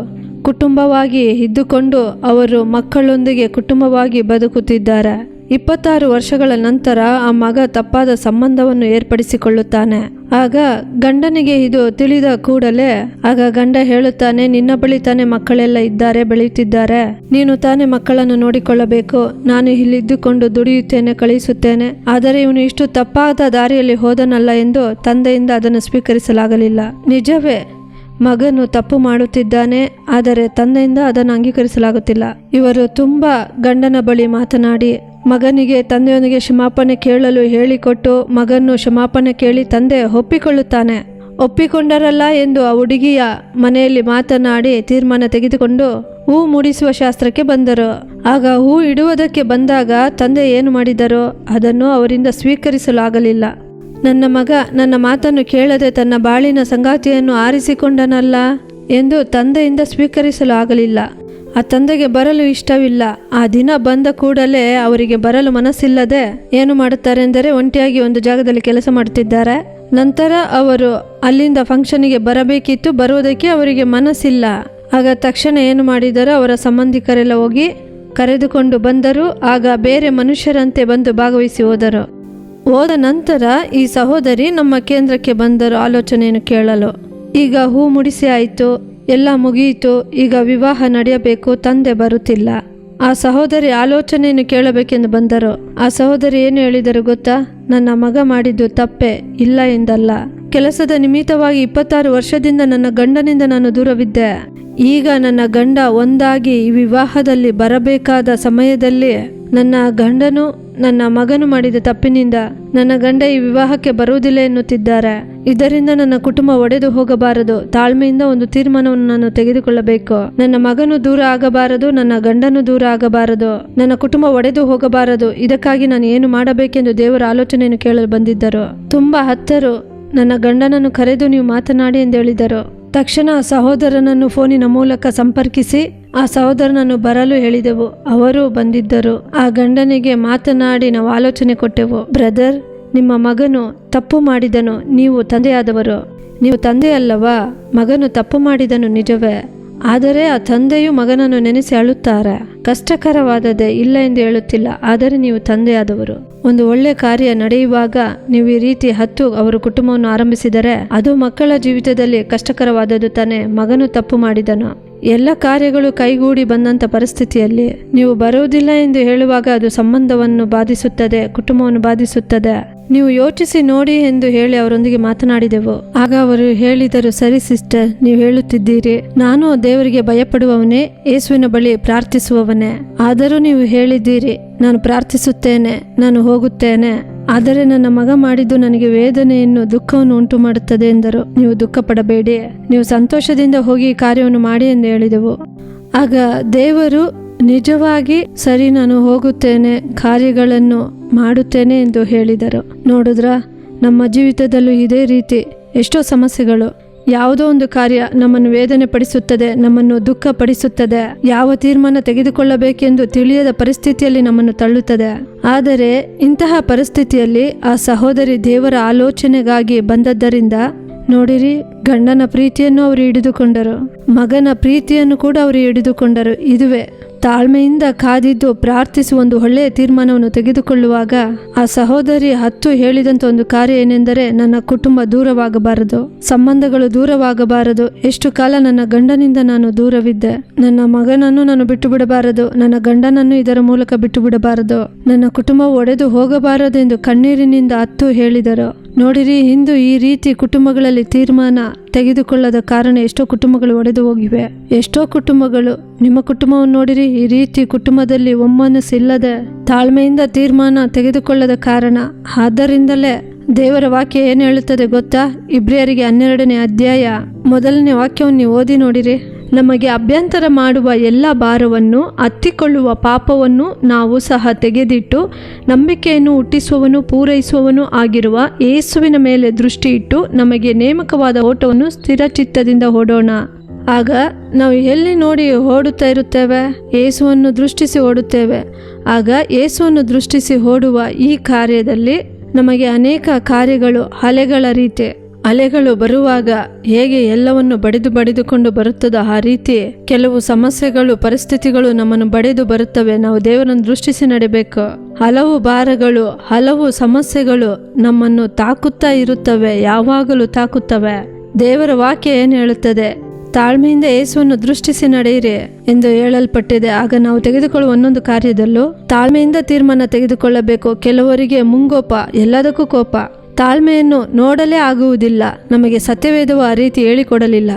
ಕುಟುಂಬವಾಗಿ ಇದ್ದುಕೊಂಡು ಅವರು ಮಕ್ಕಳೊಂದಿಗೆ ಕುಟುಂಬವಾಗಿ ಬದುಕುತ್ತಿದ್ದಾರೆ. 26 ವರ್ಷಗಳ ನಂತರ ಆ ಮಗ ತಪ್ಪಾದ ಸಂಬಂಧವನ್ನು ಏರ್ಪಡಿಸಿಕೊಳ್ಳುತ್ತಾನೆ. ಆಗ ಗಂಡನಿಗೆ ಇದು ತಿಳಿದ ಕೂಡಲೇ ಆಗ ಗಂಡ ಹೇಳುತ್ತಾನೆ, ನಿನ್ನ ಬಳಿ ತಾನೇ ಮಕ್ಕಳೆಲ್ಲ ಇದ್ದಾರೆ, ಬೆಳೆಯುತ್ತಿದ್ದಾರೆ, ನೀನು ತಾನೇ ಮಕ್ಕಳನ್ನು ನೋಡಿಕೊಳ್ಳಬೇಕು. ನಾನು ಇಲ್ಲಿದ್ದುಕೊಂಡು ದುಡಿಯುತ್ತೇನೆ, ಕಳಿಸುತ್ತೇನೆ. ಆದರೆ ಇವನು ಇಷ್ಟು ತಪ್ಪಾದ ದಾರಿಯಲ್ಲಿ ಹೋದನಲ್ಲ ಎಂದು ತಂದೆಯಿಂದ ಅದನ್ನು ಸ್ವೀಕರಿಸಲಾಗಲಿಲ್ಲ. ನಿಜವೇ, ಮಗನು ತಪ್ಪು ಮಾಡುತ್ತಿದ್ದಾನೆ, ಆದರೆ ತಂದೆಯಿಂದ ಅದನ್ನು ಅಂಗೀಕರಿಸಲಾಗುತ್ತಿಲ್ಲ. ಇವರು ತುಂಬಾ ಗಂಡನ ಬಳಿ ಮಾತನಾಡಿ ಮಗನಿಗೆ ತಂದೆಯೊಂದಿಗೆ ಕ್ಷಮಾಪಣೆ ಕೇಳಲು ಹೇಳಿಕೊಟ್ಟು ಮಗನು ಕ್ಷಮಾಪಣೆ ಕೇಳಿ ತಂದೆ ಒಪ್ಪಿಕೊಳ್ಳುತ್ತಾನೆ. ಒಪ್ಪಿಕೊಂಡರಲ್ಲ ಎಂದು ಆ ಹುಡುಗಿಯ ಮನೆಯಲ್ಲಿ ಮಾತನಾಡಿ ತೀರ್ಮಾನ ತೆಗೆದುಕೊಂಡು ಹೂ ಮೂಡಿಸುವ ಶಾಸ್ತ್ರಕ್ಕೆ ಬಂದರು. ಆಗ ಹೂ ಇಡುವುದಕ್ಕೆ ಬಂದಾಗ ತಂದೆ ಏನು ಮಾಡಿದರೋ ಅದನ್ನು ಅವರಿಂದ ಸ್ವೀಕರಿಸಲಾಗಲಿಲ್ಲ. ನನ್ನ ಮಗ ನನ್ನ ಮಾತನ್ನು ಕೇಳದೆ ತನ್ನ ಬಾಳಿನ ಸಂಗಾತಿಯನ್ನು ಆರಿಸಿಕೊಂಡನಲ್ಲ ಎಂದು ತಂದೆಯಿಂದ ಸ್ವೀಕರಿಸಲು ಆಗಲಿಲ್ಲ. ಆ ತಂದೆಗೆ ಬರಲು ಇಷ್ಟವಿಲ್ಲ. ಆ ದಿನ ಬಂದ ಕೂಡಲೇ ಅವರಿಗೆ ಬರಲು ಮನಸ್ಸಿಲ್ಲದೆ ಏನು ಮಾಡುತ್ತಾರೆ ಎಂದರೆ ಒಂಟಿಯಾಗಿ ಒಂದು ಜಾಗದಲ್ಲಿ ಕೆಲಸ ಮಾಡುತ್ತಿದ್ದಾರೆ. ನಂತರ ಅವರು ಅಲ್ಲಿಂದ ಫಂಕ್ಷನ್ಗೆ ಬರಬೇಕಿತ್ತು, ಬರುವುದಕ್ಕೆ ಅವರಿಗೆ ಮನಸ್ಸಿಲ್ಲ. ಆಗ ತಕ್ಷಣ ಏನು ಮಾಡಿದರೂ ಅವರ ಸಂಬಂಧಿಕರೆಲ್ಲ ಹೋಗಿ ಕರೆದುಕೊಂಡು ಬಂದರು. ಆಗ ಬೇರೆ ಮನುಷ್ಯರಂತೆ ಬಂದು ಭಾಗವಹಿಸಿ ಹೋದರು. ಹೋದ ನಂತರ ಈ ಸಹೋದರಿ ನಮ್ಮ ಕೇಂದ್ರಕ್ಕೆ ಬಂದರು ಆಲೋಚನೆಯನ್ನು ಕೇಳಲು. ಈಗ ಹೂ ಮುಡಿಸಿ ಆಯಿತು, ಎಲ್ಲ ಮುಗಿಯಿತು, ಈಗ ವಿವಾಹ ನಡೆಯಬೇಕು, ತಂದೆ ಬರುತ್ತಿಲ್ಲ. ಆ ಸಹೋದರಿ ಆಲೋಚನೆಯನ್ನು ಕೇಳಬೇಕೆಂದು ಬಂದರು. ಆ ಸಹೋದರಿ ಏನು ಹೇಳಿದರು ಗೊತ್ತಾ? ನನ್ನ ಮಗ ಮಾಡಿದ್ದು ತಪ್ಪೇ, ಇಲ್ಲ ಎಂದಲ್ಲ. ಕೆಲಸದ ನಿಮಿತ್ತವಾಗಿ 26 ವರ್ಷದಿಂದ ನನ್ನ ಗಂಡನಿಂದ ನಾನು ದೂರವಿದ್ದೆ. ಈಗ ನನ್ನ ಗಂಡ ಒಂದಾಗಿ ಈ ವಿವಾಹದಲ್ಲಿ ಬರಬೇಕಾದ ಸಮಯದಲ್ಲಿ ನನ್ನ ಗಂಡನು ನನ್ನ ಮಗನು ಮಾಡಿದ ತಪ್ಪಿನಿಂದ ನನ್ನ ಗಂಡ ಈ ವಿವಾಹಕ್ಕೆ ಬರುವುದಿಲ್ಲ ಎನ್ನುತ್ತಿದ್ದಾರೆ. ಇದರಿಂದ ನನ್ನ ಕುಟುಂಬ ಒಡೆದು ಹೋಗಬಾರದು. ತಾಳ್ಮೆಯಿಂದ ಒಂದು ತೀರ್ಮಾನವನ್ನು ನಾನು ತೆಗೆದುಕೊಳ್ಳಬೇಕು. ನನ್ನ ಮಗನು ದೂರ ಆಗಬಾರದು, ನನ್ನ ಗಂಡನು ದೂರ ಆಗಬಾರದು, ನನ್ನ ಕುಟುಂಬ ಒಡೆದು ಹೋಗಬಾರದು. ಇದಕ್ಕಾಗಿ ನಾನು ಏನು ಮಾಡಬೇಕೆಂದು ದೇವರ ಆಲೋಚನೆಯನ್ನು ಕೇಳಲು ಬಂದಿದ್ದರು. ತುಂಬಾ ಹತ್ತರು ನನ್ನ ಗಂಡನನ್ನು ಕರೆದು ನೀವು ಮಾತನಾಡಿ ಎಂದು ಹೇಳಿದರು. ತಕ್ಷಣ ಆ ಸಹೋದರನನ್ನು ಫೋನಿನ ಮೂಲಕ ಸಂಪರ್ಕಿಸಿ ಆ ಸಹೋದರನನ್ನು ಬರಲು ಹೇಳಿದೆವು. ಅವರು ಬಂದಿದ್ದರು. ಆ ಗಂಡನಿಗೆ ಮಾತನಾಡಿ ನಾವು ಆಲೋಚನೆ ಕೊಟ್ಟೆವು. ಬ್ರದರ್, ನಿಮ್ಮ ಮಗನು ತಪ್ಪು ಮಾಡಿದನು, ನೀವು ತಂದೆಯಾದವರು. ನೀವು ತಂದೆ ಅಲ್ಲವಾ? ಮಗನು ತಪ್ಪು ಮಾಡಿದನು ನಿಜವೇ, ಆದರೆ ಆ ತಂದೆಯು ಮಗನನ್ನು ನೆನೆಸಿ ಅಳುತ್ತಾರೆ. ಕಷ್ಟಕರವಾದದ್ದೇ, ಇಲ್ಲ ಎಂದು ಹೇಳುತ್ತಿಲ್ಲ, ಆದರೆ ನೀವು ತಂದೆಯಾದವರು. ಒಂದು ಒಳ್ಳೆ ಕಾರ್ಯ ನಡೆಯುವಾಗ ನೀವು ಈ ರೀತಿ ಹತ್ತು ಅವರ ಕುಟುಂಬವನ್ನು ಆರಂಭಿಸಿದರೆ ಅದು ಮಕ್ಕಳ ಜೀವಿತದಲ್ಲಿ ಕಷ್ಟಕರವಾದದ್ದು ತಾನೆ. ಮಗನು ತಪ್ಪು ಮಾಡಿದನು, ಎಲ್ಲ ಕಾರ್ಯಗಳು ಕೈಗೂಡಿ ಬಂದಂಥ ಪರಿಸ್ಥಿತಿಯಲ್ಲಿ ನೀವು ಬರುವುದಿಲ್ಲ ಎಂದು ಹೇಳುವಾಗ ಅದು ಸಂಬಂಧವನ್ನು ಬಾಧಿಸುತ್ತದೆ, ಕುಟುಂಬವನ್ನು ಬಾಧಿಸುತ್ತದೆ. ನೀವು ಯೋಚಿಸಿ ನೋಡಿ ಎಂದು ಹೇಳಿ ಅವರೊಂದಿಗೆ ಮಾತನಾಡಿದೆವು. ಆಗ ಅವರು ಹೇಳಿದರು, ಸರಿ ಸಿಸ್ಟರ್, ನೀವು ಹೇಳುತ್ತಿದ್ದೀರಿ, ನಾನು ದೇವರಿಗೆ ಭಯಪಡುವವನೇ, ಯೇಸುವಿನ ಬಳಿ ಪ್ರಾರ್ಥಿಸುವವನೇ. ಆದರೂ ನೀವು ಹೇಳಿದ್ದೀರಿ, ನಾನು ಪ್ರಾರ್ಥಿಸುತ್ತೇನೆ, ನಾನು ಹೋಗುತ್ತೇನೆ, ಆದರೆ ನನ್ನ ಮಗ ಮಾಡಿದ್ದು ನನಗೆ ವೇದನೆಯನ್ನು, ದುಃಖವನ್ನು ಉಂಟು ಮಾಡುತ್ತದೆ ಎಂದರು. ನೀವು ದುಃಖ ಪಡಬೇಡಿ, ನೀವು ಸಂತೋಷದಿಂದ ಹೋಗಿ ಈ ಕಾರ್ಯವನ್ನು ಮಾಡಿ ಎಂದು ಹೇಳಿದೆವು. ಆಗ ದೇವರು ನಿಜವಾಗಿ ಸರಿ, ನಾನು ಹೋಗುತ್ತೇನೆ, ಕಾರ್ಯಗಳನ್ನು ಮಾಡುತ್ತೇನೆ ಎಂದು ಹೇಳಿದರು. ನೋಡಿದ್ರ, ನಮ್ಮ ಜೀವಿತದಲ್ಲೂ ಇದೇ ರೀತಿ ಎಷ್ಟೋ ಸಮಸ್ಯೆಗಳು. ಯಾವುದೋ ಒಂದು ಕಾರ್ಯ ನಮ್ಮನ್ನು ವೇದನೆ ಪಡಿಸುತ್ತದೆ, ನಮ್ಮನ್ನು ದುಃಖ ಪಡಿಸುತ್ತದೆ. ಯಾವ ತೀರ್ಮಾನ ತೆಗೆದುಕೊಳ್ಳಬೇಕೆಂದು ತಿಳಿಯದ ಪರಿಸ್ಥಿತಿಯಲ್ಲಿ ನಮ್ಮನ್ನು ತಳ್ಳುತ್ತದೆ. ಆದರೆ ಇಂತಹ ಪರಿಸ್ಥಿತಿಯಲ್ಲಿ ಆ ಸಹೋದರಿ ದೇವರ ಆಲೋಚನೆಗಾಗಿ ಬಂದದ್ದರಿಂದ ನೋಡಿರಿ, ಗಂಡನ ಪ್ರೀತಿಯನ್ನು ಅವರು ಹಿಡಿದುಕೊಂಡರು, ಮಗನ ಪ್ರೀತಿಯನ್ನು ಕೂಡ ಅವರು ಹಿಡಿದುಕೊಂಡರು. ಇದುವೇ ತಾಳ್ಮೆಯಿಂದ ಕಾದಿದ್ದು ಪ್ರಾರ್ಥಿಸಿ ಒಂದು ಒಳ್ಳೆಯ ತೀರ್ಮಾನವನ್ನು ತೆಗೆದುಕೊಳ್ಳುವಾಗ ಆ ಸಹೋದರಿ ಹತ್ತು ಹೇಳಿದಂಥ ಒಂದು ಕಾರ್ಯ ಏನೆಂದರೆ, ನನ್ನ ಕುಟುಂಬ ದೂರವಾಗಬಾರದು, ಸಂಬಂಧಗಳು ದೂರವಾಗಬಾರದು. ಎಷ್ಟು ಕಾಲ ನನ್ನ ಗಂಡನಿಂದ ನಾನು ದೂರವಿದ್ದೆ, ನನ್ನ ಮಗನನ್ನು ನಾನು ಬಿಟ್ಟು ಬಿಡಬಾರದು, ನನ್ನ ಗಂಡನನ್ನು ಇದರ ಮೂಲಕ ಬಿಟ್ಟು ಬಿಡಬಾರದು, ನನ್ನ ಕುಟುಂಬ ಒಡೆದು ಹೋಗಬಾರದು ಎಂದು ಕಣ್ಣೀರಿನಿಂದ ಹತ್ತು ಹೇಳಿದರು. ನೋಡಿರಿ, ಇಂದು ಈ ರೀತಿ ಕುಟುಂಬಗಳಲ್ಲಿ ತೀರ್ಮಾನ ತೆಗೆದುಕೊಳ್ಳದ ಕಾರಣ ಎಷ್ಟೋ ಕುಟುಂಬಗಳು ಒಡೆದು ಹೋಗಿವೆ. ಎಷ್ಟೋ ಕುಟುಂಬಗಳು, ನಿಮ್ಮ ಕುಟುಂಬವನ್ನು ನೋಡಿರಿ, ಈ ರೀತಿ ಕುಟುಂಬದಲ್ಲಿ ಒಮ್ಮನಸ್ಸಿಲ್ಲದೆ ತಾಳ್ಮೆಯಿಂದ ತೀರ್ಮಾನ ತೆಗೆದುಕೊಳ್ಳದ ಕಾರಣ. ಆದ್ದರಿಂದಲೇ ದೇವರ ವಾಕ್ಯ ಏನು ಹೇಳುತ್ತದೆ ಗೊತ್ತಾ? ಇಬ್ರಿಯರಿಗೆ 12ನೇ ಅಧ್ಯಾಯ 1ನೇ ವಾಕ್ಯವನ್ನು ನೀವು ಓದಿ ನೋಡಿರಿ. ನಮಗೆ ಅಭ್ಯಂತರ ಮಾಡುವ ಎಲ್ಲ ಭಾರವನ್ನು, ಹತ್ತಿಕೊಳ್ಳುವ ಪಾಪವನ್ನು ನಾವು ಸಹ ತೆಗೆದಿಟ್ಟು ನಂಬಿಕೆಯನ್ನು ಹುಟ್ಟಿಸುವವನು ಪೂರೈಸುವವನು ಆಗಿರುವ ಯೇಸುವಿನ ಮೇಲೆ ದೃಷ್ಟಿ ಇಟ್ಟು ನಮಗೆ ನೇಮಕವಾದ ಓಟವನ್ನು ಸ್ಥಿರಚಿತ್ತದಿಂದ ಓಡೋಣ. ಆಗ ನಾವು ಎಲ್ಲಿ ನೋಡಿ ಓಡುತ್ತಾ ಇರುತ್ತೇವೆ? ಯೇಸುವನ್ನು ದೃಷ್ಟಿಸಿ ಓಡುತ್ತೇವೆ. ಆಗ ಯೇಸುವನ್ನು ದೃಷ್ಟಿಸಿ ಓಡುವ ಈ ಕಾರ್ಯದಲ್ಲಿ ನಮಗೆ ಅನೇಕ ಕಾರ್ಯಗಳು ಅಲೆಗಳ ರೀತಿ, ಅಲೆಗಳು ಬರುವಾಗ ಹೇಗೆ ಎಲ್ಲವನ್ನು ಬಡಿದುಕೊಂಡು ಬರುತ್ತದೋ ಆ ರೀತಿ ಕೆಲವು ಸಮಸ್ಯೆಗಳು, ಪರಿಸ್ಥಿತಿಗಳು ನಮ್ಮನ್ನು ಬಡಿದು ಬರುತ್ತವೆ. ನಾವು ದೇವರನ್ನು ದೃಷ್ಟಿಸಿ ನಡೆಯಬೇಕು. ಹಲವು ಭಾರಗಳು, ಹಲವು ಸಮಸ್ಯೆಗಳು ನಮ್ಮನ್ನು ತಾಕುತ್ತಾ ಇರುತ್ತವೆ, ಯಾವಾಗಲೂ ತಾಕುತ್ತವೆ. ದೇವರ ವಾಕ್ಯ ಏನು ಹೇಳುತ್ತದೆ? ತಾಳ್ಮೆಯಿಂದ ಯೇಸುವನ್ನು ದೃಷ್ಟಿಸಿ ನಡೆಯಿರಿ ಎಂದು ಹೇಳಲ್ಪಟ್ಟಿದೆ. ಆಗ ನಾವು ತೆಗೆದುಕೊಳ್ಳುವ ಒಂದೊಂದು ಕಾರ್ಯದಲ್ಲೂ ತಾಳ್ಮೆಯಿಂದ ತೀರ್ಮಾನ ತೆಗೆದುಕೊಳ್ಳಬೇಕು. ಕೆಲವರಿಗೆ ಮುಂಗೋಪ, ಎಲ್ಲದಕ್ಕೂ ಕೋಪ. ತಾಳ್ಮೆಯನ್ನು ನೋಡಲೇ ಆಗುವುದಿಲ್ಲ. ನಮಗೆ ಸತ್ಯವೇದವು ಆ ರೀತಿ ಹೇಳಿಕೊಡಲಿಲ್ಲ.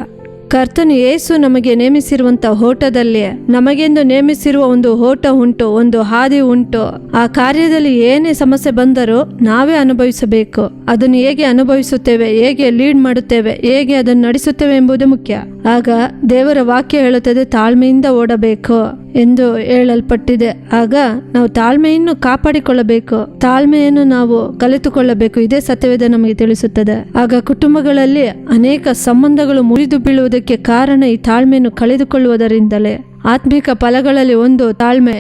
ಕರ್ತನು ಯೇಸು ನಮಗೆ ನೇಮಿಸಿರುವಂಥ ಓಟದಲ್ಲಿ, ನಮಗೆಂದು ನೇಮಿಸಿರುವ ಒಂದು ಓಟ ಉಂಟು, ಒಂದು ಹಾದಿ ಉಂಟು. ಆ ಕಾರ್ಯದಲ್ಲಿ ಏನೇ ಸಮಸ್ಯೆ ಬಂದರೂ ನಾವೇ ಅನುಭವಿಸಬೇಕು. ಅದನ್ನು ಹೇಗೆ ಅನುಭವಿಸುತ್ತೇವೆ, ಹೇಗೆ ಲೀಡ್ ಮಾಡುತ್ತೇವೆ, ಹೇಗೆ ಅದನ್ನು ನಡೆಸುತ್ತೇವೆ ಎಂಬುದು ಮುಖ್ಯ. ಆಗ ದೇವರ ವಾಕ್ಯ ಹೇಳುತ್ತದೆ, ತಾಳ್ಮೆಯಿಂದ ಓಡಬೇಕು ಎಂದು ಹೇಳಲ್ಪಟ್ಟಿದೆ. ಆಗ ನಾವು ತಾಳ್ಮೆಯನ್ನು ಕಾಪಾಡಿಕೊಳ್ಳಬೇಕು, ತಾಳ್ಮೆಯನ್ನು ನಾವು ಕಲಿತುಕೊಳ್ಳಬೇಕು. ಇದೇ ಸತ್ಯವೇದ ನಮಗೆ ತಿಳಿಸುತ್ತದೆ. ಆಗ ಕುಟುಂಬಗಳಲ್ಲಿ ಅನೇಕ ಸಂಬಂಧಗಳು ಮುರಿದು ಬೀಳುವುದಕ್ಕೆ ಕಾರಣ ಈ ತಾಳ್ಮೆಯನ್ನು ಕಳೆದುಕೊಳ್ಳುವುದರಿಂದಲೇ. ಆತ್ಮಿಕ ಫಲಗಳಲ್ಲಿ ಒಂದು ತಾಳ್ಮೆ.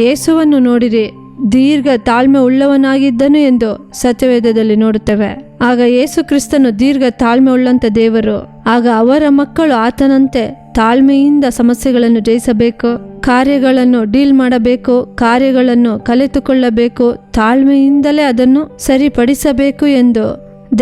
ಯೇಸುವನ್ನು ನೋಡಿರಿ, ದೀರ್ಘ ತಾಳ್ಮೆ ಉಳ್ಳವನಾಗಿದ್ದನು ಎಂದು ಸತ್ಯವೇದದಲ್ಲಿ ನೋಡುತ್ತೇವೆ. ಆಗ ಯೇಸು ಕ್ರಿಸ್ತನು ದೀರ್ಘ ತಾಳ್ಮೆ ಉಳ್ಳಂತ ದೇವರು. ಆಗ ಅವರ ಮಕ್ಕಳು ಆತನಂತೆ ತಾಳ್ಮೆಯಿಂದ ಸಮಸ್ಯೆಗಳನ್ನು ಜಯಿಸಬೇಕು, ಕಾರ್ಯಗಳನ್ನು ಡೀಲ್ ಮಾಡಬೇಕು, ಕಾರ್ಯಗಳನ್ನು ಕಲಿತುಕೊಳ್ಳಬೇಕು, ತಾಳ್ಮೆಯಿಂದಲೇ ಅದನ್ನು ಸರಿಪಡಿಸಬೇಕು ಎಂದು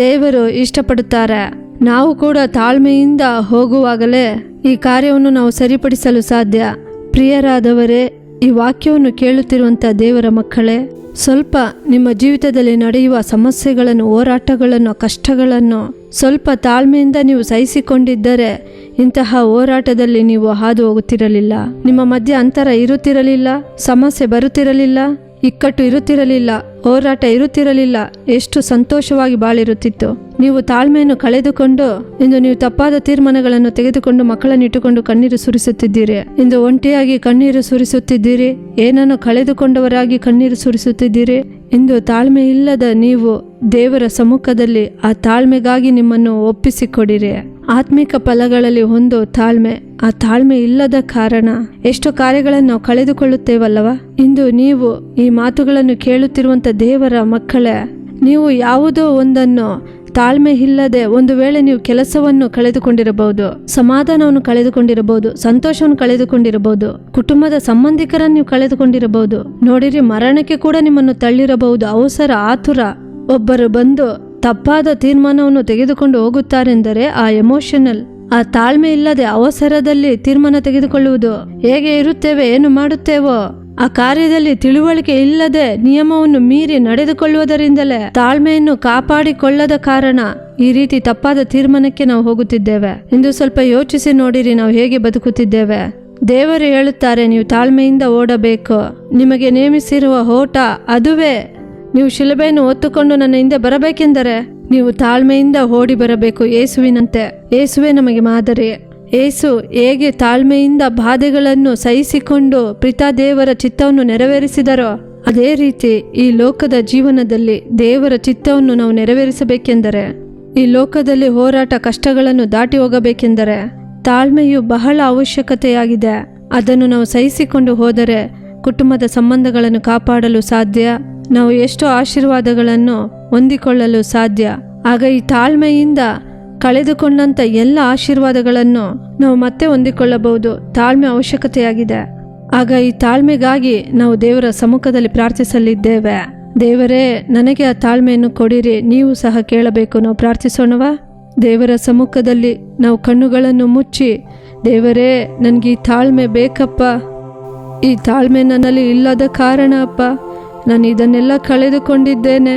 ದೇವರು ಇಷ್ಟಪಡುತ್ತಾರೆ. ನಾವು ಕೂಡ ತಾಳ್ಮೆಯಿಂದ ಹೋಗುವಾಗಲೇ ಈ ಕಾರ್ಯವನ್ನು ನಾವು ಸರಿಪಡಿಸಲು ಸಾಧ್ಯ. ಪ್ರಿಯರಾದವರೇ, ಈ ವಾಕ್ಯವನ್ನು ಕೇಳುತ್ತಿರುವಂಥ ದೇವರ ಮಕ್ಕಳೇ, ಸ್ವಲ್ಪ ನಿಮ್ಮ ಜೀವಿತದಲ್ಲಿ ನಡೆಯುವ ಸಮಸ್ಯೆಗಳನ್ನು, ಹೋರಾಟಗಳನ್ನು, ಕಷ್ಟಗಳನ್ನು ಸ್ವಲ್ಪ ತಾಳ್ಮೆಯಿಂದ ನೀವು ಸಹಿಸಿಕೊಂಡಿದ್ದರೆ ಇಂತಹ ಹೋರಾಟದಲ್ಲಿ ನೀವು ಹಾದು ಹೋಗುತ್ತಿರಲಿಲ್ಲ. ನಿಮ್ಮ ಮಧ್ಯೆ ಅಂತರ ಇರುತ್ತಿರಲಿಲ್ಲ, ಸಮಸ್ಯೆ ಬರುತ್ತಿರಲಿಲ್ಲ, ಇಕ್ಕಟ್ಟು ಇರುತ್ತಿರಲಿಲ್ಲ, ಹೋರಾಟ ಇರುತ್ತಿರಲಿಲ್ಲ. ಎಷ್ಟು ಸಂತೋಷವಾಗಿ ಬಾಳಿರುತ್ತಿತ್ತು. ನೀವು ತಾಳ್ಮೆಯನ್ನು ಕಳೆದುಕೊಂಡು ಇಂದು ನೀವು ತಪ್ಪಾದ ತೀರ್ಮಾನಗಳನ್ನು ತೆಗೆದುಕೊಂಡು ಮಕ್ಕಳನ್ನು ಇಟ್ಟುಕೊಂಡು ಕಣ್ಣೀರು ಸುರಿಸುತ್ತಿದ್ದೀರಿ. ಇಂದು ಒಂಟಿಯಾಗಿ ಕಣ್ಣೀರು ಸುರಿಸುತ್ತಿದ್ದೀರಿ. ಏನನ್ನು ಕಳೆದುಕೊಂಡವರಾಗಿ ಕಣ್ಣೀರು ಸುರಿಸುತ್ತಿದ್ದೀರಿ. ಇಂದು ತಾಳ್ಮೆ ಇಲ್ಲದ ನೀವು ದೇವರ ಸಮ್ಮುಖದಲ್ಲಿ ಆ ತಾಳ್ಮೆಗಾಗಿ ನಿಮ್ಮನ್ನು ಒಪ್ಪಿಸಿಕೊಡಿರಿ. ಆತ್ಮಿಕ ಫಲಗಳಲ್ಲಿ ಒಂದು ತಾಳ್ಮೆ. ಆ ತಾಳ್ಮೆ ಇಲ್ಲದ ಕಾರಣ ಎಷ್ಟು ಕಾರ್ಯಗಳನ್ನು ನಾವು ಕಳೆದುಕೊಳ್ಳುತ್ತೇವಲ್ಲವ. ಇಂದು ನೀವು ಈ ಮಾತುಗಳನ್ನು ಕೇಳುತ್ತಿರುವಂಥ ದೇವರ ಮಕ್ಕಳೇ, ನೀವು ಯಾವುದೋ ಒಂದನ್ನು ತಾಳ್ಮೆ ಇಲ್ಲದೆ ಒಂದು ವೇಳೆ ನೀವು ಕೆಲಸವನ್ನು ಕಳೆದುಕೊಂಡಿರಬಹುದು, ಸಮಾಧಾನವನ್ನು ಕಳೆದುಕೊಂಡಿರಬಹುದು, ಸಂತೋಷವನ್ನು ಕಳೆದುಕೊಂಡಿರಬಹುದು, ಕುಟುಂಬದ ಸಂಬಂಧಿಕರನ್ನು ನೀವು ಕಳೆದುಕೊಂಡಿರಬಹುದು. ನೋಡಿರಿ, ಮರಣಕ್ಕೆ ಕೂಡ ನಿಮ್ಮನ್ನು ತಳ್ಳಿರಬಹುದು. ಅವಸರ, ಆತುರ. ಒಬ್ಬರು ಬಂದು ತಪ್ಪಾದ ತೀರ್ಮಾನವನ್ನು ತೆಗೆದುಕೊಂಡು ಹೋಗುತ್ತಾರೆಂದರೆ ಆ ಎಮೋಷನಲ್, ಆ ತಾಳ್ಮೆ ಇಲ್ಲದೆ ಅವಸರದಲ್ಲಿ ತೀರ್ಮಾನ ತೆಗೆದುಕೊಳ್ಳುವುದು. ಹೇಗೆ ಇರುತ್ತೇವೆ, ಏನು ಮಾಡುತ್ತೇವೋ ಆ ಕಾರ್ಯದಲ್ಲಿ ತಿಳುವಳಿಕೆ ಇಲ್ಲದೆ ನಿಯಮವನ್ನು ಮೀರಿ ನಡೆದುಕೊಳ್ಳುವುದರಿಂದಲೇ ತಾಳ್ಮೆಯನ್ನು ಕಾಪಾಡಿಕೊಳ್ಳದ ಕಾರಣ ಈ ರೀತಿ ತಪ್ಪಾದ ತೀರ್ಮಾನಕ್ಕೆ ನಾವು ಹೋಗುತ್ತಿದ್ದೇವೆ. ಇಂದು ಸ್ವಲ್ಪ ಯೋಚಿಸಿ ನೋಡಿರಿ, ನಾವು ಹೇಗೆ ಬದುಕುತ್ತಿದ್ದೇವೆ. ದೇವರು ಹೇಳುತ್ತಾರೆ, ನೀವು ತಾಳ್ಮೆಯಿಂದ ಓಡಬೇಕು. ನಿಮಗೆ ನೇಮಿಸಿರುವ ಓಟ ಅದುವೇ. ನೀವು ಶಿಲುಬೆಯನ್ನು ಹೊತ್ತುಕೊಂಡು ನನ್ನ ಹಿಂದೆ ಬರಬೇಕೆಂದರೆ ನೀವು ತಾಳ್ಮೆಯಿಂದ ಓಡಿ ಬರಬೇಕು, ಯೇಸುವಿನಂತೆ. ಯೇಸುವೇ ನಮಗೆ ಮಾದರಿ. ಯೇಸು ಹೇಗೆ ತಾಳ್ಮೆಯಿಂದ ಬಾಧೆಗಳನ್ನು ಸಹಿಸಿಕೊಂಡು ಪಿತಾ ದೇವರ ಚಿತ್ತವನ್ನು ನೆರವೇರಿಸಿದರೋ ಅದೇ ರೀತಿ ಈ ಲೋಕದ ಜೀವನದಲ್ಲಿ ದೇವರ ಚಿತ್ತವನ್ನು ನಾವು ನೆರವೇರಿಸಬೇಕೆಂದರೆ, ಈ ಲೋಕದಲ್ಲಿ ಹೋರಾಟ ಕಷ್ಟಗಳನ್ನು ದಾಟಿ ಹೋಗಬೇಕೆಂದರೆ ತಾಳ್ಮೆಯು ಬಹಳ ಅವಶ್ಯಕತೆಯಾಗಿದೆ. ಅದನ್ನು ನಾವು ಸಹಿಸಿಕೊಂಡು ಹೋದರೆ ಕುಟುಂಬದ ಸಂಬಂಧಗಳನ್ನು ಕಾಪಾಡಲು ಸಾಧ್ಯ. ನಾವು ಎಷ್ಟೋ ಆಶೀರ್ವಾದಗಳನ್ನು ಹೊಂದಿಕೊಳ್ಳಲು ಸಾಧ್ಯ. ಆಗ ಈ ತಾಳ್ಮೆಯಿಂದ ಕಳೆದುಕೊಂಡಂಥ ಎಲ್ಲ ಆಶೀರ್ವಾದಗಳನ್ನು ನಾವು ಮತ್ತೆ ಹೊಂದಿಕೊಳ್ಳಬಹುದು. ತಾಳ್ಮೆ ಅವಶ್ಯಕತೆಯಾಗಿದೆ. ಆಗ ಈ ತಾಳ್ಮೆಗಾಗಿ ನಾವು ದೇವರ ಸಮ್ಮುಖದಲ್ಲಿ ಪ್ರಾರ್ಥಿಸಲಿದ್ದೇವೆ. ದೇವರೇ, ನನಗೆ ಆ ತಾಳ್ಮೆಯನ್ನು ಕೊಡಿರಿ. ನೀವು ಸಹ ಕೇಳಬೇಕು. ನಾವು ಪ್ರಾರ್ಥಿಸೋಣವಾ? ದೇವರ ಸಮ್ಮುಖದಲ್ಲಿ ನಾವು ಕಣ್ಣುಗಳನ್ನು ಮುಚ್ಚಿ, ದೇವರೇ, ನನಗೆ ಈ ತಾಳ್ಮೆ ಬೇಕಪ್ಪ. ಈ ತಾಳ್ಮೆ ನನ್ನಲ್ಲಿ ಇಲ್ಲದ ಕಾರಣ ಅಪ್ಪ ನಾನು ಇದನ್ನೆಲ್ಲ ಕಳೆದುಕೊಂಡಿದ್ದೇನೆ.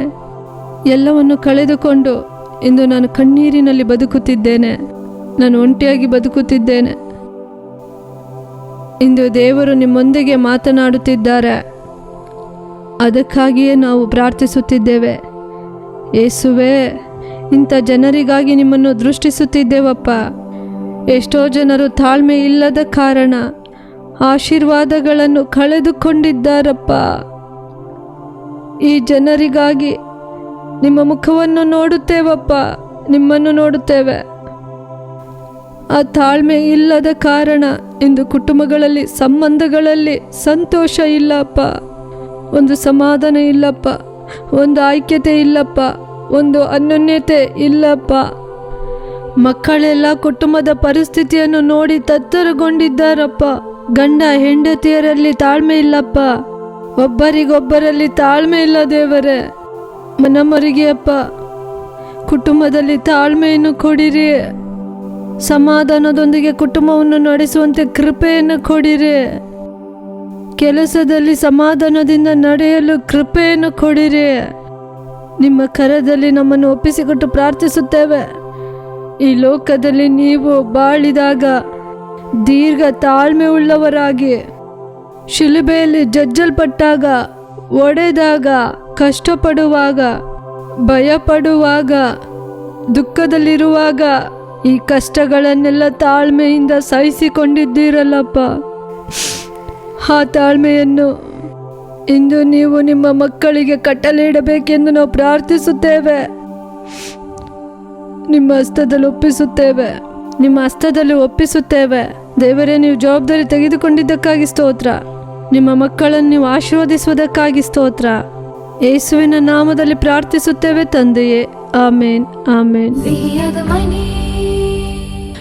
ಎಲ್ಲವನ್ನು ಕಳೆದುಕೊಂಡು ಇಂದು ನಾನು ಕಣ್ಣೀರಿನಲ್ಲಿ ಬದುಕುತ್ತಿದ್ದೇನೆ. ನಾನು ಒಂಟಿಯಾಗಿ ಬದುಕುತ್ತಿದ್ದೇನೆ. ಇಂದು ದೇವರು ನಿಮ್ಮೊಂದಿಗೆ ಮಾತನಾಡುತ್ತಿದ್ದಾರೆ. ಅದಕ್ಕಾಗಿಯೇ ನಾವು ಪ್ರಾರ್ಥಿಸುತ್ತಿದ್ದೇವೆ. ಯೇಸುವೇ, ಇಂಥ ಜನರಿಗಾಗಿ ನಿಮ್ಮನ್ನು ದೃಷ್ಟಿಸುತ್ತಿದ್ದೇವಪ್ಪ. ಎಷ್ಟೋ ಜನರು ತಾಳ್ಮೆ ಇಲ್ಲದ ಕಾರಣ ಆಶೀರ್ವಾದಗಳನ್ನು ಕಳೆದುಕೊಂಡಿದ್ದಾರಪ್ಪ. ಈ ಜನರಿಗಾಗಿ ನಿಮ್ಮ ಮುಖವನ್ನು ನೋಡುತ್ತೇವಪ್ಪ, ನಿಮ್ಮನ್ನು ನೋಡುತ್ತೇವೆ. ಆ ತಾಳ್ಮೆ ಇಲ್ಲದ ಕಾರಣ ಇಂದು ಕುಟುಂಬಗಳಲ್ಲಿ, ಸಂಬಂಧಗಳಲ್ಲಿ ಸಂತೋಷ ಇಲ್ಲಪ್ಪ, ಒಂದು ಸಮಾಧಾನ ಇಲ್ಲಪ್ಪ, ಒಂದು ಐಕ್ಯತೆ ಇಲ್ಲಪ್ಪ, ಒಂದು ಅನ್ಯೋನ್ಯತೆ ಇಲ್ಲಪ್ಪ. ಮಕ್ಕಳೆಲ್ಲ ಕುಟುಂಬದ ಪರಿಸ್ಥಿತಿಯನ್ನು ನೋಡಿ ತತ್ತರಗೊಂಡಿದ್ದಾರಪ್ಪ. ಗಂಡ ಹೆಂಡತಿಯರಲ್ಲಿ ತಾಳ್ಮೆ ಇಲ್ಲಪ್ಪ. ಒಬ್ಬರಿಗೊಬ್ಬರಲ್ಲಿ ತಾಳ್ಮೆ ಇಲ್ಲ ದೇವರೇ. ನಮ್ಮವರಿಗೆ ಅಪ್ಪ ಕುಟುಂಬದಲ್ಲಿ ತಾಳ್ಮೆಯನ್ನು ಕೊಡಿರಿ. ಸಮಾಧಾನದೊಂದಿಗೆ ಕುಟುಂಬವನ್ನು ನಡೆಸುವಂತೆ ಕೃಪೆಯನ್ನು ಕೊಡಿರಿ. ಕೆಲಸದಲ್ಲಿ ಸಮಾಧಾನದಿಂದ ನಡೆಯಲು ಕೃಪೆಯನ್ನು ಕೊಡಿರಿ. ನಿಮ್ಮ ಕರದಲ್ಲಿ ನಮ್ಮನ್ನು ಒಪ್ಪಿಸಿಕೊಟ್ಟು ಪ್ರಾರ್ಥಿಸುತ್ತೇವೆ. ಈ ಲೋಕದಲ್ಲಿ ನೀವು ಬಾಳಿದಾಗ ದೀರ್ಘ ತಾಳ್ಮೆ ಉಳ್ಳವರಾಗಿ, ಶಿಲುಬೆಯಲ್ಲಿ ಜಜ್ಜಲ್ಪಟ್ಟಾಗ, ಒಡೆದಾಗ, ಕಷ್ಟಪಡುವಾಗ, ಭಯಪಡುವಾಗ, ದುಃಖದಲ್ಲಿರುವಾಗ ಈ ಕಷ್ಟಗಳನ್ನೆಲ್ಲ ತಾಳ್ಮೆಯಿಂದ ಸಹಿಸಿಕೊಂಡಿದ್ದೀರಲ್ಲಪ್ಪ. ಆ ತಾಳ್ಮೆಯನ್ನು ಇಂದು ನೀವು ನಿಮ್ಮ ಮಕ್ಕಳಿಗೆ ಕಟ್ಟಲೆ ಇಡಬೇಕೆಂದು ನಾವು ಪ್ರಾರ್ಥಿಸುತ್ತೇವೆ. ನಿಮ್ಮ ಹಸ್ತದಲ್ಲಿ ಒಪ್ಪಿಸುತ್ತೇವೆ. ನಿಮ್ಮ ಹಸ್ತದಲ್ಲಿ ಒಪ್ಪಿಸುತ್ತೇವೆ. ದೇವರೇ, ನೀವು ಜವಾಬ್ದಾರಿ ತೆಗೆದುಕೊಂಡಿದ್ದಕ್ಕಾಗಿ ಸ್ತೋತ್ರ. ನಿಮ್ಮ ಮಕ್ಕಳನ್ನು ನೀವು ಆಶೀರ್ವದಿಸುವುದಕ್ಕಾಗಿ ಸ್ತೋತ್ರ. ಯೇಸುವಿನ ನಾಮದಲ್ಲಿ ಪ್ರಾರ್ಥಿಸುತ್ತೇವೆ ತಂದೆಯೇ, ಆಮೇನ್, ಆಮೇನ್.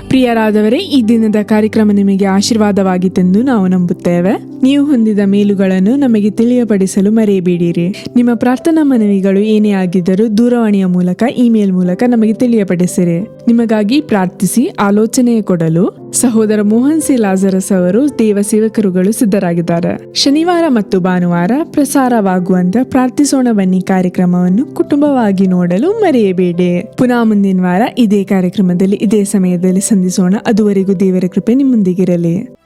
ಪ್ರಿಯರಾದವರೇ, ಈ ದಿನದ ಕಾರ್ಯಕ್ರಮ ನಿಮಗೆ ಆಶೀರ್ವಾದವಾಗಿತ್ತೆಂದು ನಾವು ನಂಬುತ್ತೇವೆ. ನೀವು ಹೊಂದಿದ ಮೇಲುಗಳನ್ನು ನಮಗೆ ತಿಳಿಯಪಡಿಸಲು ಮರೆಯಬೇಡಿರಿ. ನಿಮ್ಮ ಪ್ರಾರ್ಥನಾ ಮನವಿಗಳು ಏನೇ ಆಗಿದ್ದರೂ ದೂರವಾಣಿಯ ಮೂಲಕ, ಇಮೇಲ್ ಮೂಲಕ ನಮಗೆ ತಿಳಿಯಪಡಿಸಿರಿ. ನಿಮಗಾಗಿ ಪ್ರಾರ್ಥಿಸಿ ಆಲೋಚನೆ ಕೊಡಲು ಸಹೋದರ ಮೋಹನ್ ಸಿ ಲಾಜರಸ್ ಅವರು ದೇವ ಸೇವಕರುಗಳು ಸಿದ್ಧರಾಗಿದ್ದಾರೆ. ಶನಿವಾರ ಮತ್ತು ಭಾನುವಾರ ಪ್ರಸಾರವಾಗುವಂತ ಪ್ರಾರ್ಥಿಸೋಣ ಬನ್ನಿ ಕಾರ್ಯಕ್ರಮವನ್ನು ಕುಟುಂಬವಾಗಿ ನೋಡಲು ಮರೆಯಬೇಡಿ. ಪುನಃ ಮುಂದಿನ ವಾರ ಇದೇ ಕಾರ್ಯಕ್ರಮದಲ್ಲಿ ಇದೇ ಸಮಯದಲ್ಲಿ ಸಂಧಿಸೋಣ. ಅದುವರೆಗೂ ದೇವರ ಕೃಪೆ ನಿಮ್ಮೊಂದಿಗಿರಲಿ.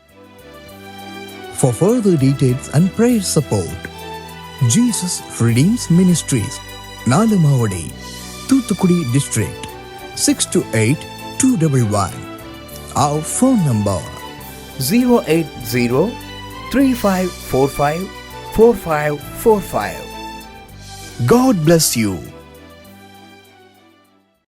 For further details and prayer support, Jesus Redeems Ministries, Nalamavadi, Thoothukudi District, 628-211. Our phone number 080-3545-4545. God bless you.